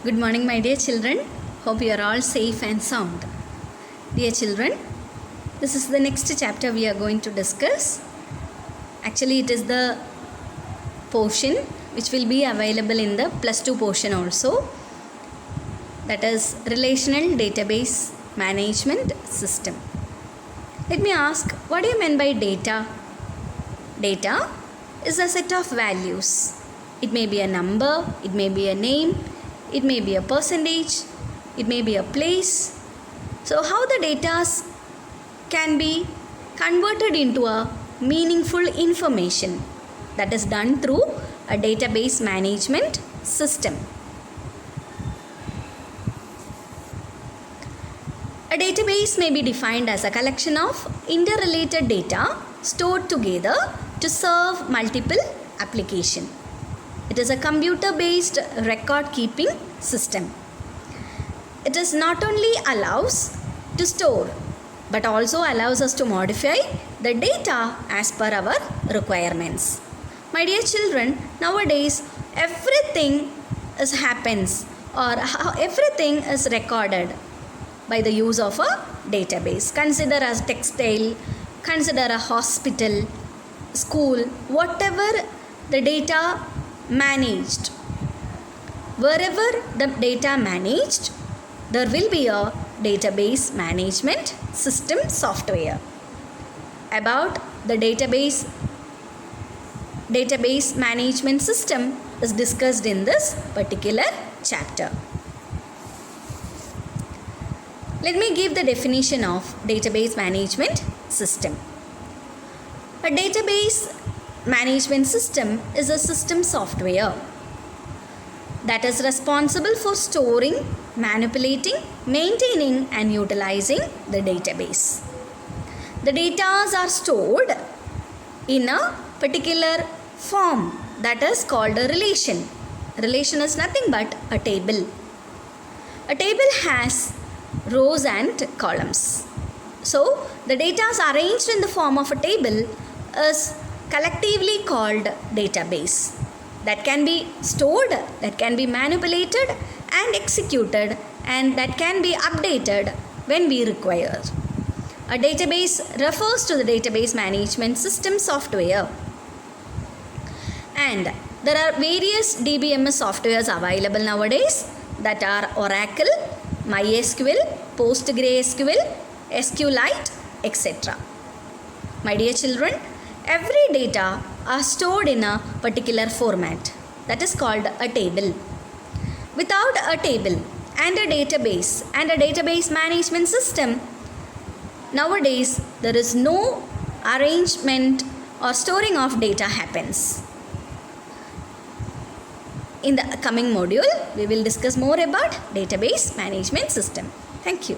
Good morning, my dear children. Hope you are all safe and sound. Dear children, this is the next chapter we are going to discuss. Actually, it is the portion which will be available in the plus 2 portion also. That is Relational Database Management System. Let me ask, what do you mean by data? Data is a set of values. It may be a number, it may be a name, it may be a percentage, it may be a place. So how the data can be converted into a meaningful information, that is done through a database management system. A database may be defined as a collection of interrelated data stored together to serve multiple applications. It is a computer-based record-keeping system. It is not only allows to store but also allows us to modify the data as per our requirements. My dear children, nowadays everything happens or everything is recorded by the use of a database. Consider a textile, consider a hospital, school, whatever the data managed. Wherever the data managed, there will be a database management system software. About the database management system is discussed in this particular chapter. Let me give the definition of database management system. A database management system is a system software that is responsible for storing, manipulating, maintaining and utilizing the database. The data are stored in a particular form that is called a relation. Relation is nothing but a table. A table has rows and columns. So the data is arranged in the form of a table is collectively called database, that can be stored, that can be manipulated and executed, and that can be updated when we require. A database refers to the database management system software, and there are various DBMS softwares available nowadays, that are Oracle, MySQL, PostgreSQL, SQLite, etc. My dear children, every data are stored in a particular format, that is called a table. Without a table and a database management system, nowadays there is no arrangement or storing of data happens. In the coming module, we will discuss more about database management system. Thank you.